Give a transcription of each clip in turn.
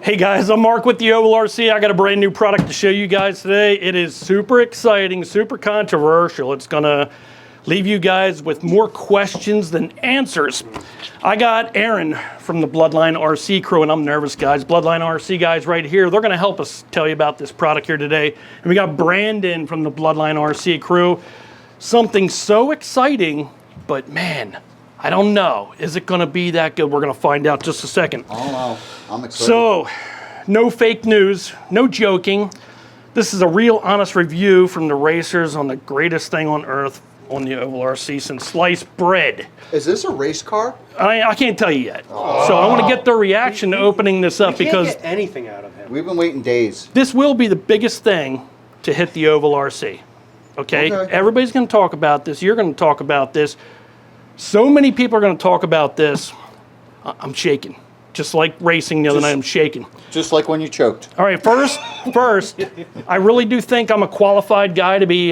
Hey guys, I'm Mark with the Ovalrcteam. I got a brand new product to show you guys today. It is super exciting, super controversial. It's gonna leave you guys with more questions than answers. I got Aaron from the Bloodline RC crew, and I'm nervous, guys. Bloodline RC guys right here. They're gonna help us tell you about this product here today. And we got Brandon from the Bloodline RC crew. Something so exciting, but man, I don't know. Is it gonna be that good? We're gonna find out just a second. Oh, wow. I'm excited. So, no fake news, no joking. This is a real honest review from the racers on the greatest thing on earth on the Ovalrcteam since sliced bread. Is this a race car? I can't tell you yet. So I want to get their reaction to opening this up because get anything out of him. We've been waiting days. this will be the biggest thing to hit the Ovalrcteam. Okay? Everybody's going to talk about this. You're going to talk about this. So many people are going to talk about this. I'm shaking. Just like racing the other night, I'm shaking. Just like when you choked. All right, first, I really do think I'm a qualified guy to be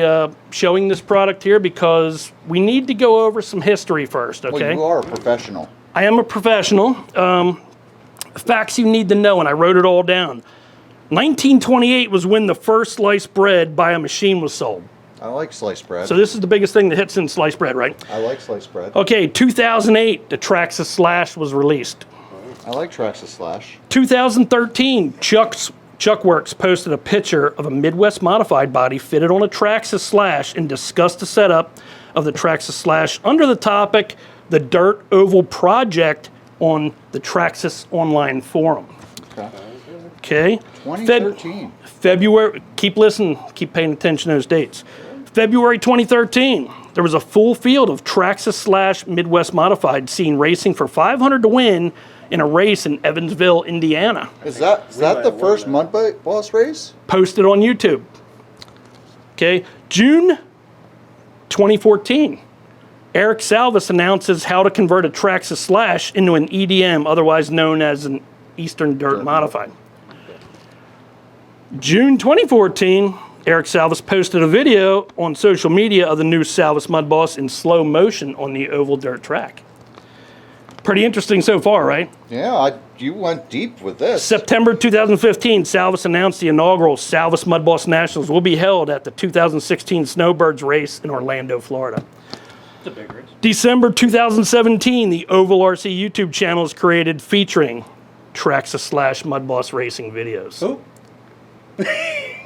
showing this product here because we need to go over some history first, okay? Well, you are a professional. I am a professional. Facts you need to know, and I wrote it all down. 1928 was when the first sliced bread by a machine was sold. I like sliced bread. So this is the biggest thing that hits in sliced bread, right? I like sliced bread. Okay, 2008, the Traxxas Slash was released. I like Traxxas Slash. 2013, Chuckworks posted a picture of a Midwest modified body fitted on a Traxxas Slash and discussed the setup of the Traxxas Slash under the topic, the Dirt Oval Project on the Traxxas online forum. Okay. 2013. February, keep listening, keep paying attention to those dates. February 2013, there was a full field of Traxxas Slash Midwest Modified seen racing for 500 to win in a race in Evansville, Indiana. Is that the first Mudboss race? Posted on YouTube. Okay, June 2014, Eric Salvis announces how to convert a Traxxas Slash into an EDM, otherwise known as an Eastern Dirt Modified. June 2014, Eric Salvis posted a video on social media of the new Salvis Mudboss in slow motion on the oval dirt track. Pretty interesting so far, right? Yeah, you went deep with this. September 2015, Salvis announced the inaugural Salvis Mudboss Nationals will be held at the 2016 Snowbirds race in Orlando, Florida. It's a big race. December 2017, the Ovalrcteam YouTube channel is created featuring Traxxas Slash Mudboss racing videos. Who?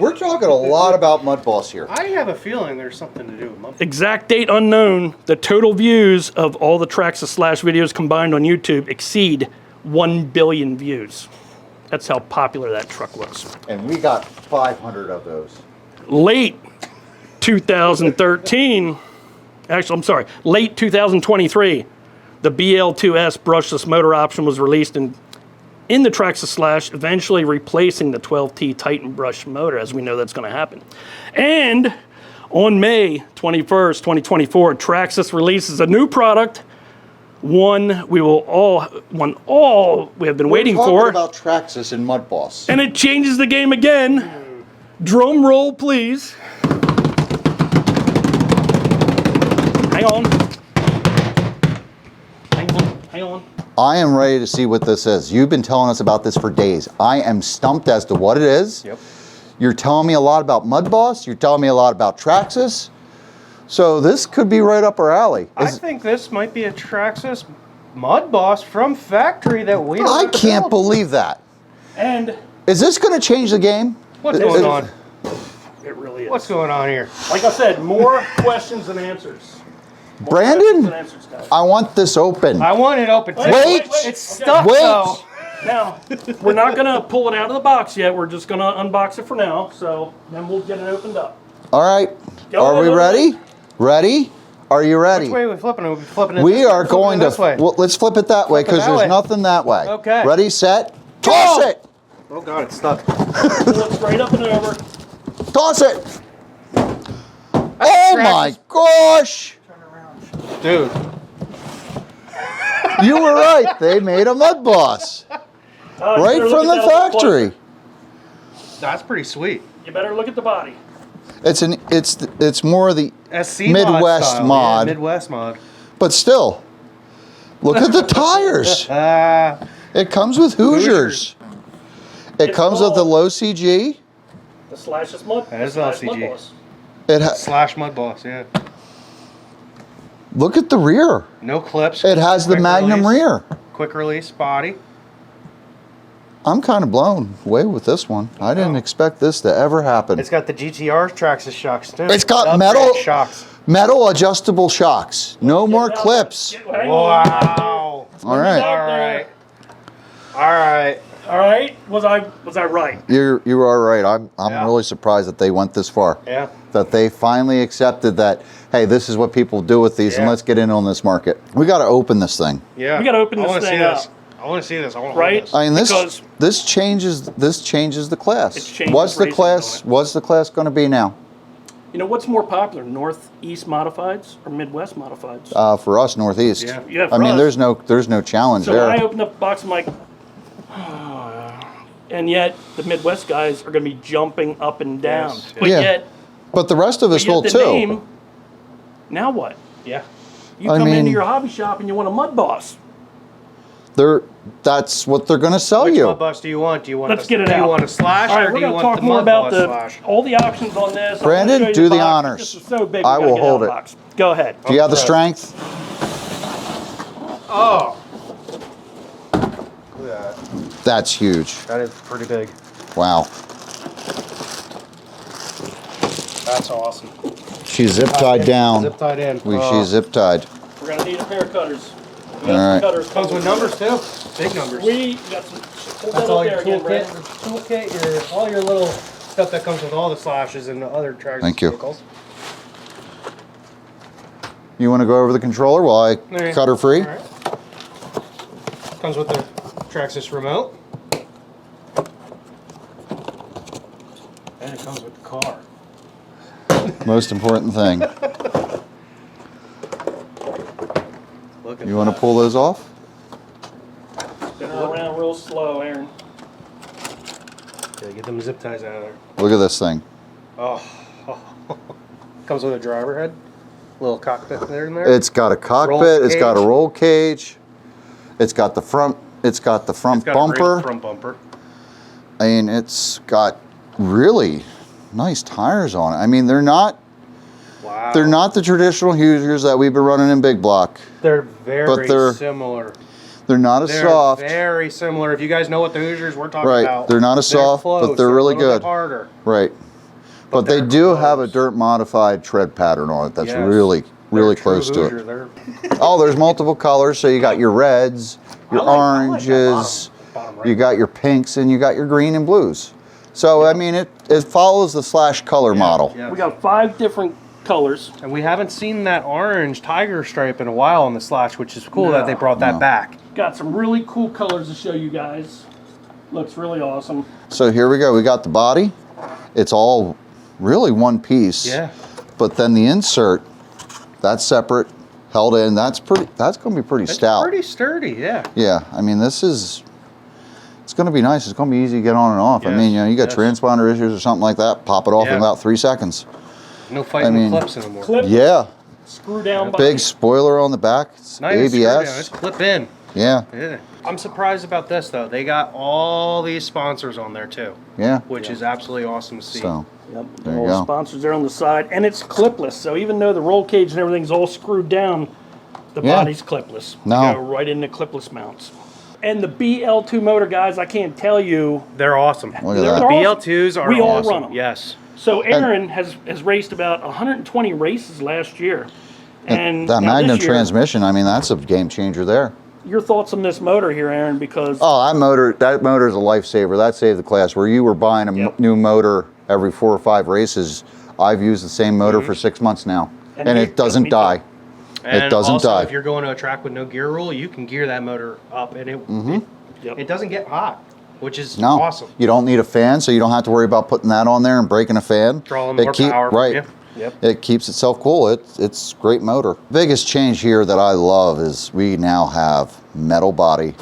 We're talking a lot about Mudboss here. I have a feeling there's something to do with Mudboss. Exact date unknown. The total views of all the Traxxas Slash videos combined on YouTube exceed 1 billion views. That's how popular that truck was. And we got 500 of those. Late 2013, actually, I'm sorry, late 2023, the BL2S brushless motor option was released in the Traxxas Slash, eventually replacing the 12T Titan brush motor, as we know that's going to happen. And on May 21st, 2024, Traxxas releases a new product, one we have been waiting for. We're talking about Traxxas and Mudboss. And it changes the game again. Drum roll, please. Hang on. Hang on. I am ready to see what this is. You've been telling us about this for days. I am stumped as to what it is. Yep. You're telling me a lot about Mudboss. You're telling me a lot about Traxxas. So this could be right up our alley. I think this might be a Traxxas Mudboss from factory that we don't I have to can't build. believe that. And Is this going to change the game? What's going on? it really is. What's going on here? Like I said, more questions than answers. More questions Brandon, than answers, guys. I want this open. I want it open. Wait. It's stuck Wait. though. Now, we're not going to pull it out of the box yet. We're just going to unbox it for now. So then we'll get it opened up. All right. Go Are ahead, we go ready? ahead. Ready? Are you ready? Which way are we flipping it? We're flipping it We this way are or flipping going it to. this way. Well, let's flip it that way Flip it because that there's way. nothing that way. Okay. Ready, set, toss it. Oh god, it's stuck. Pull it straight up and over. Toss it. Oh my gosh. Dude. You were right. They made a Mudboss right better from look the at that factory. That's pretty sweet. You better look at the body. It's more of the SC Midwest style, mod. Yeah, Midwest mod. But still, look at the tires. It comes with Hoosiers. It comes with the low CG. The Slash Mud. That is Slash LCG. Mudboss. Slash Mudboss, yeah. Look at the rear. No clips. It has the Quick Magnum release. rear. Quick release body. I'm kind of blown away with this one. I didn't expect this to ever happen. It's got the GTR Traxxas shocks too. It's got Upgrade metal shocks. metal adjustable shocks. No more clips. Hang on. Wow. All right. All right. All right. All right. Was I right? You are right. I'm Yeah. really surprised that they went this far. Yeah. That they finally accepted that, hey, this is what people do with these, and Yeah. let's get in on this market. We got to open this thing. Yeah. We gotta open I this wanna thing see up. this. I want to see this. I want to Right? hold this. I mean, Because- this changes the class. It changes What's the racing, class? don't it? What's the class going to be now? You know what's more popular, Northeast modifieds or Midwest modifieds? For us, Northeast. Yeah. Yeah, for I mean, us. there's no challenge So there. I opened up the box, I'm like, and yet the Midwest guys are going to be jumping up and down. Yes. But Yeah. yet, But the rest of us will the too. name. Now what? Yeah. You I come mean- into your hobby shop and you want a Mudboss. That's what they're going to sell Which you. Mudboss do you want? Do you want? Let's get it Do out. you want a Slash All right, or we're do you going to want talk the more about Mudboss Slash? all the options on this. I wanna Brandon, show you do the box. honors. This is so big. I we gotta will get out hold of the it. box. Go ahead. Do you have the Okay. strength? Oh. Look at that. That's huge. That is pretty big. Wow. That's awesome. She's zip tied down. Zip tied in. She's zip tied. We're going to need a pair of cutters. We All got right. some cutters. Comes with numbers too. Big numbers. We got some. Hold That's that all up your there again, toolkit. Brandon. Your toolkit, all your little stuff that comes with all the Slashes and the other Traxxas Thank you. vehicles. You want to go over the controller while I There you cut her free? All right. Comes with the Traxxas remote. And it comes with the car. Most important thing. Look at You want to that. pull those off? Spin her around real slow, Aaron. Yeah, get them zip ties out of there. Look at this thing. Oh. Comes with a driver head. Little cockpit there in there. It's got a cockpit. It's got a cage. roll cage. It's got the front. It's got the front It's got a great bumper. front bumper. I mean, it's got really nice tires on it. I mean, they're not Wow. the traditional Hoosiers that we've been running in big block. They're very But they're similar. They're not as They're soft. very similar. If you guys know what the Hoosiers we're talking Right. about, They're not as soft, but close. they're a really little bit good. harder. Right. But they they're do have a close. dirt modified tread pattern on it that's Yes. really They're a true close to Hoosier. it. They're, Oh, there's multiple colors. So you got your reds, your I like that oranges, bottom right. you got your pinks, and you got your green and blues. So I mean, it follows the Slash color model. Yeah. We got 5 different colors. And we haven't seen that orange tiger stripe in a while on the Slash, which is cool that they brought that No. back. Got some really cool colors to show you guys. Looks really awesome. So here we go. We got the body. It's all really one piece. Yeah. But then the insert, that's separate, held in. That's going to be pretty It's stout. pretty sturdy, yeah. Yeah, I mean, it's going to be nice. It's going to be easy to get on and off. I Yes, mean, you got yes. transponder issues or something like that, pop it off in Yeah. about 3 seconds. No fighting mean, with clips anymore. Clip, Yeah, screw down body. big spoiler on the back. It's Not even screw down, ABS. it's clip in. Yeah, Yeah. I'm surprised about this though. They got all these sponsors on there too, yeah. which is absolutely awesome to see. So, Yep. There you All go. sponsors there on the side, and it's clipless. So even though the roll cage and everything's all screwed down, the Yeah. body's clipless. No. You go right into clipless mounts. And the BL2 motor, guys, I can't tell you. They're awesome. look at They're that. all- BL2s are We all awesome. run 'em. Yes. So Aaron has raced about 120 races last year. And That now Magnum this year, transmission, I mean, that's a game changer there. Your thoughts on this motor here, Aaron? Because Oh, that motor is a lifesaver. That saved the class. Where you were buying a Yep. new motor every 4 or 5 races, I've used the same motor for 6 months now, And and me- it doesn't me too. die. And doesn't also, die. if you're going to a track with no gear rule, you can gear that motor up, and Yep. it doesn't get hot, which is No, awesome. you don't need a fan, so you don't have to worry about putting that on there and breaking a fan. Drawing more power from right. you. Yep. It keeps itself cool. It's great motor. Biggest change here that I love is we now have metal body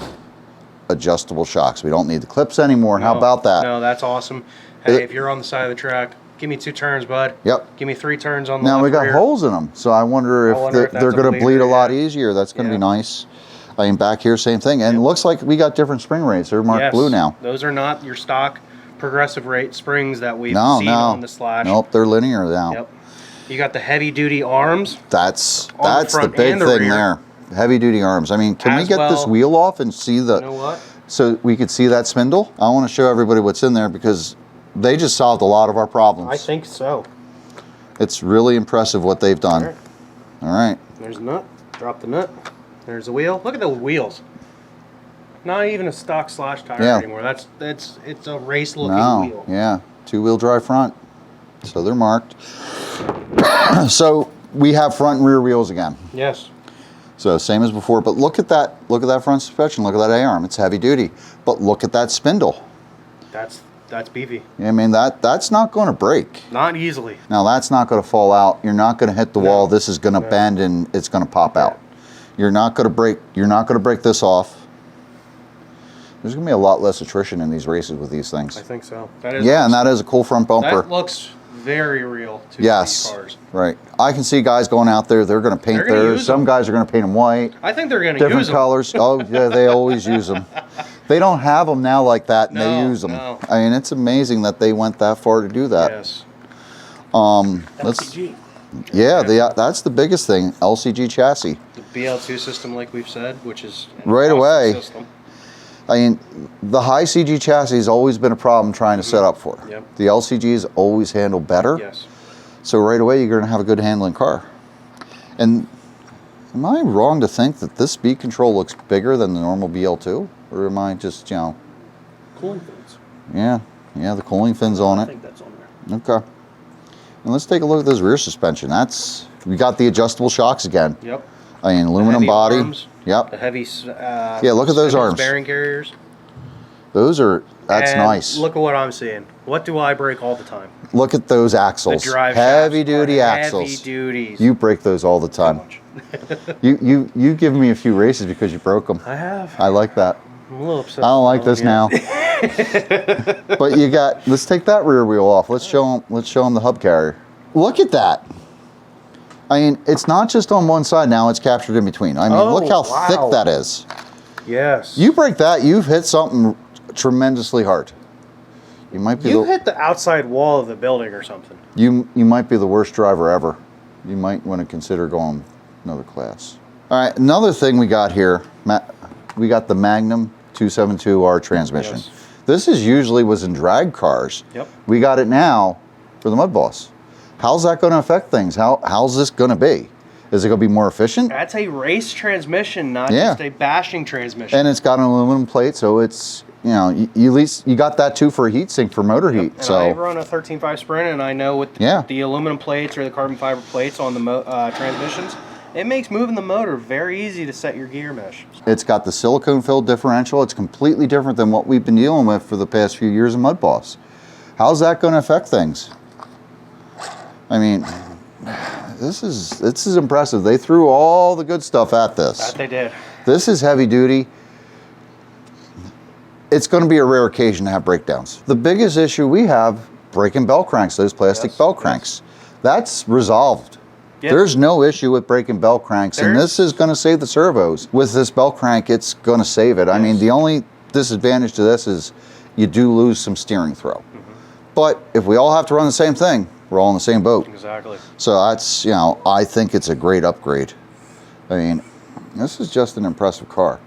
adjustable shocks. We don't need the clips anymore. How No, about that? No, that's awesome. Hey, It- if you're on the side of the track, give me 2 turns, bud. Yep. Give me 3 turns on the Now left we got rear. holes in them, so I wonder if wonder if they're that's a going to bleed a bleeder, lot yeah. easier. That's going to be Yeah. nice. I mean, back here, same thing. And it looks like we got different spring rates. They're marked blue now. Those are not your stock progressive rate springs that we've seen No. on the Slash. Nope, they're linear now. Yep. You got the heavy duty arms. That's the front the big and the thing rear. there. Heavy duty arms. I mean, can we As get this well- wheel off and see the... You know what? So we could see that spindle? I want to show everybody what's in there because they just solved a lot of our problems. I think so. It's really impressive what they've done. All right. All right. There's the nut. Drop the nut. There's the wheel. Look at the wheels. Not even a stock Slash tire anymore. It's a race looking wheel. Yeah. 2-wheel drive front. So they're marked. So we have front and rear wheels again. Yes. So same as before, but look at that front suspension, look at that A-arm, it's heavy duty. But look at that spindle. That's beefy. I mean, that's not going to break. Not easily. Now that's not going to fall out. You're not going to hit the wall. This is going to bend and it's going to pop out. You're not going to break this off. There's going to be a lot less attrition in these races with these things. I think so. That is Yeah, and that is a cool front bumper. That looks very real to Yes, these cars. right. I can see guys going out there. They're going to paint They're gonna theirs. use Some them. guys are going to paint them white. I think they're going to use Different them. colors. Oh yeah, they always use them. They don't have them now like that, and they No, use them. no. I mean, it's amazing that they went that far to do that. Yes. Let's. LCG. Yeah, that's the biggest thing. LCG chassis. The BL2 system, like we've said, which is an Right awesome away. system. I mean, the high CG chassis has always been a problem trying to set up for. Yep. The LCGs always handle better. Yes. So right away, you're going to have a good handling car. And am I wrong to think that this speed control looks bigger than the normal BL2? Or am I just, Cooling fins. yeah, the cooling fins on I it. think that's on there. Okay. And let's take a look at this rear suspension. We got the adjustable shocks again. Yep. I mean, aluminum heavy body. arms. Yep. The heavy. Yeah, look at those arms. Bearing carriers. That's And nice. Look at what I'm seeing. What do I break all the time? Look at those axles. The drive Heavy shafts are duty axles. Heavy duties. You break those all the time. much. You give me a few races because you broke them. I have. I like that. I'm a little upset. I don't like this now. But let's take that rear wheel off. Let's show them the hub carrier. Look at that. I mean, it's not just on one side now, it's captured in between. I mean, Oh, look how wow. thick that is. Yes. You break that, you've hit something tremendously hard. You might be hit the outside wall of the building or something. you might be the worst driver ever. You might want to consider going another class. All right, another thing we got here, we got the Magnum 272R transmission. Yes. This was in drag cars. Yep. We got it now for the Mudboss. How's that going to affect things? How's this going to be? Is it going to be more efficient? That's a race transmission, not Yeah. just a bashing transmission. And it's got an aluminum plate, so it's, you at least you got that too for a heat sink for motor heat. And So I run a 13.5 Sprint, and I know with the aluminum plates or the carbon fiber plates on the transmissions, it makes moving the motor very easy to set your gear mesh. it's got the silicone filled differential. It's completely different than what we've been dealing with for the past few years in Mudboss. How's that going to affect things? I mean, this is impressive. They threw all the good stuff at this. That they did. This is heavy duty. It's going to be a rare occasion to have breakdowns. The biggest issue we have, breaking bell cranks, those plastic bell cranks. That's resolved. Yes. There's no issue with breaking bell cranks, and this is going to save the servos. With this bell crank, it's going to save it. I mean, the only disadvantage to this is you do lose some steering throw. But if we all have to run the same thing, we're all in the same boat. Exactly. So that's, I think it's a great upgrade. I mean, this is just an impressive car.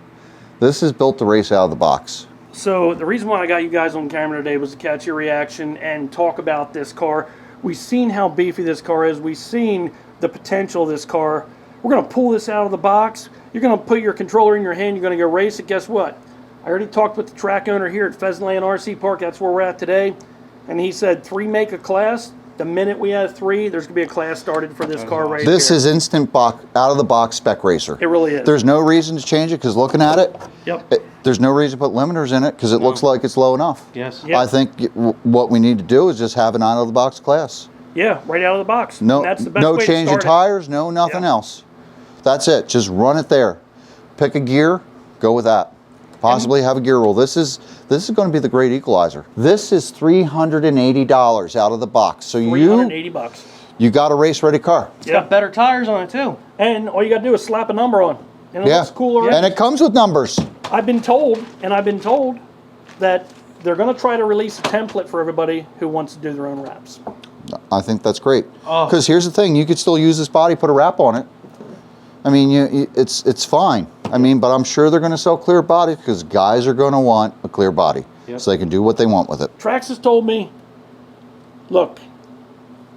This is built to race out of the box. So the reason why I got you guys on camera today was to catch your reaction and talk about this car. We've seen how beefy this car is. We've seen the potential of this car. We're going to pull this out of the box. You're going to put your controller in your hand. You're going to go race it. Guess what? I already talked with the track owner here at Pheasantland RC Park. That's where we're at today. And he said 3 make a class. The minute we have 3, there's going to be a class started for this car right here. This is instant out of the box spec racer. It really is. There's no reason to change it because looking at it, Yep. there's no reason to put limiters in it because it looks like it's low enough. Yes. Yep. I think what we need to do is just have an out of the box class. Yeah, right out of the box. No, And that's the best no way change to of start tires, no nothing else. That's it. Just run it there. Pick a gear, go with that. Possibly have a gear roll. This is going to be the great equalizer. This is $380 out of the box. So $380. you got a race ready car. It's got better tires on it too. And all you got to do is slap a number on. And it looks cool already. And it comes with numbers. I've been told that they're going to try to release a template for everybody who wants to do their own wraps. I think that's great. Because here's the thing, you could still use this body, put a wrap on it. I mean, it's fine. I mean, but I'm sure they're going to sell clear bodies because guys are going to want a clear body. So they can do what they want with it. Traxxas told me, look,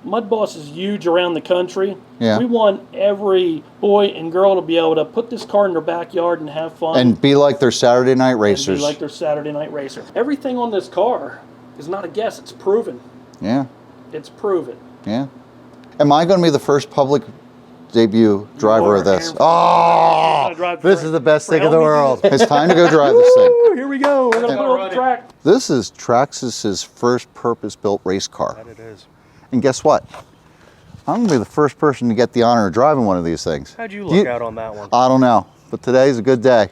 Mudboss is huge around the country. Yeah. We want every boy and girl to be able to put this car in their backyard and have fun. And be like their Saturday night racers. And be like their Saturday night racer. Everything on this car is not a guess, it's proven. Yeah. It's proven. Yeah. Am I going to be the first public debut driver of this? Oh, this is the best thing in the world. It's time to go drive this thing. Here we go. We're going to put it on the track. This is Traxxas' first purpose-built race car. That it is. And guess what? I'm going to be the first person to get the honor of driving one of these things. How'd you look out on that one? I don't know, but today's a good day.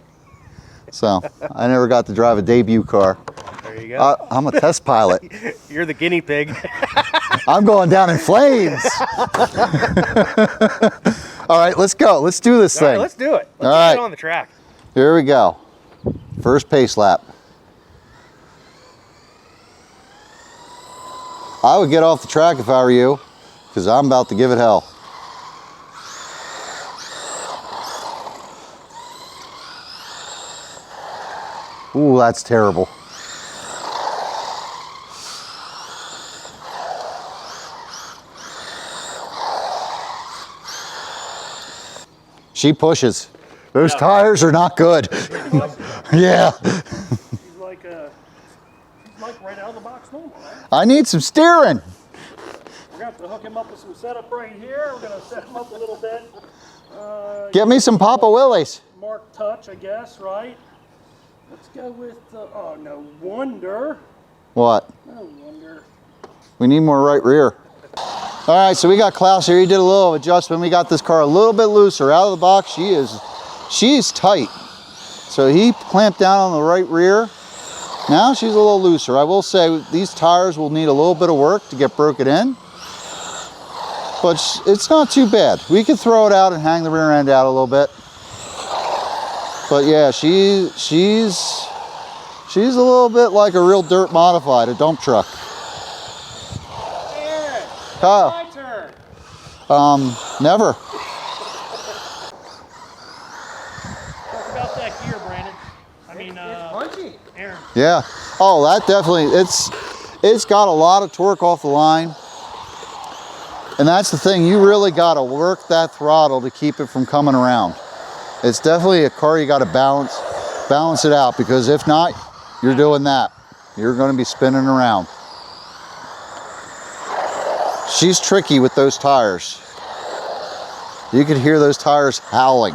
So I never got to drive a debut car. There you go. I'm a test pilot. You're the guinea pig. I'm going down in flames. All right, let's go. Let's do this thing. All right, let's do it. Let's get it on the track. Here we go. First pace lap. I would get off the track if I were you, because I'm about to give it hell. Ooh, that's terrible. She pushes. Those tires are not good. Yeah. She's like right out of the box normal, right? I need some steering. We're going to have to hook him up with some setup right here. We're going to set him up a little bit. Get me some Papa Willies. Mark Touch, I guess, right? Let's go with, oh, no wonder. What? No wonder. We need more right rear. All right, so we got Klaus here. He did a little adjustment. We got this car a little bit looser. Out of the box, she's tight. So he clamped down on the right rear. Now she's a little looser. I will say these tires will need a little bit of work to get broken in. But it's not too bad. We could throw it out and hang the rear end out a little bit. But yeah, she's a little bit like a real dirt modified, a dump truck. Aaron, Kyle. my turn. Never. Talk about that gear, Brandon. I mean, Punchy. Aaron. Yeah. Oh, that definitely, it's got a lot of torque off the line. And that's the thing, you really got to work that throttle to keep it from coming around. It's definitely a car you got to balance it out, because if not, you're doing that. You're going to be spinning around. She's tricky with those tires. You could hear those tires howling.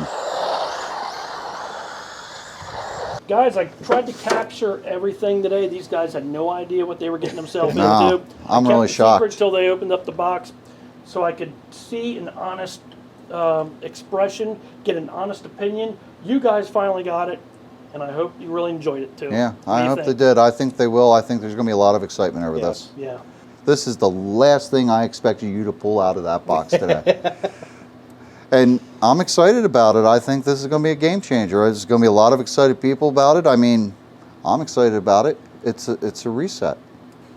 Guys, I tried to capture everything today. These guys had no idea what they were getting themselves No, into. I'm really shocked. Until they opened up the box, so I could see an honest expression, get an honest opinion. You guys finally got it, and I hope you really enjoyed it too. Yeah, I hope they did. I think they will. I think there's going to be a lot of excitement over this. Yeah. This is the last thing I expected you to pull out of that box today. And I'm excited about it. I think this is going to be a game changer. There's going to be a lot of excited people about it. I mean, I'm excited about it. It's a reset.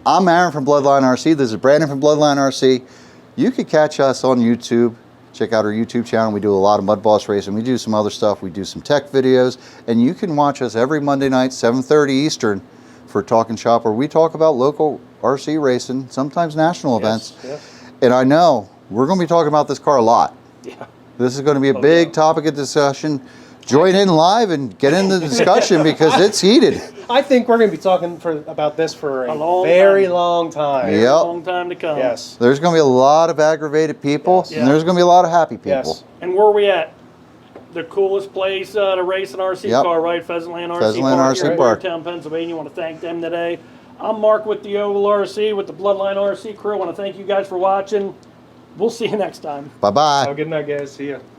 I'm Aaron from Bloodline RC. This is Brandon from Bloodline RC. You can catch us on YouTube. Check out our YouTube channel. We do a lot of Mudboss racing. We do some other stuff. We do some tech videos. And you can watch us every Monday night, 7:30 Eastern, for Talking Shop, where we talk about local RC racing, sometimes national events. Yes. And I know we're going to be talking about this car a lot. Yeah. This is going to be a big topic of discussion. Join in live and get in the discussion because it's heated. I think we're going to be talking about this for a long very time. long time. Yep. Long time to come. Yes. There's going to be a lot of aggravated people, Yes. and there's going to be a lot of happy people. Yes. And where are we at? The coolest place to race an RC Yep. car, right? Pheasantland RC Pheasantland Park RC here in Park. Ovalrcteam, Pennsylvania. I want to thank them today. I'm Mark with the Ovalrcteam with the Bloodline RC crew. I want to thank you guys for watching. We'll see you next time. Bye-bye. Have a good night, guys. See ya.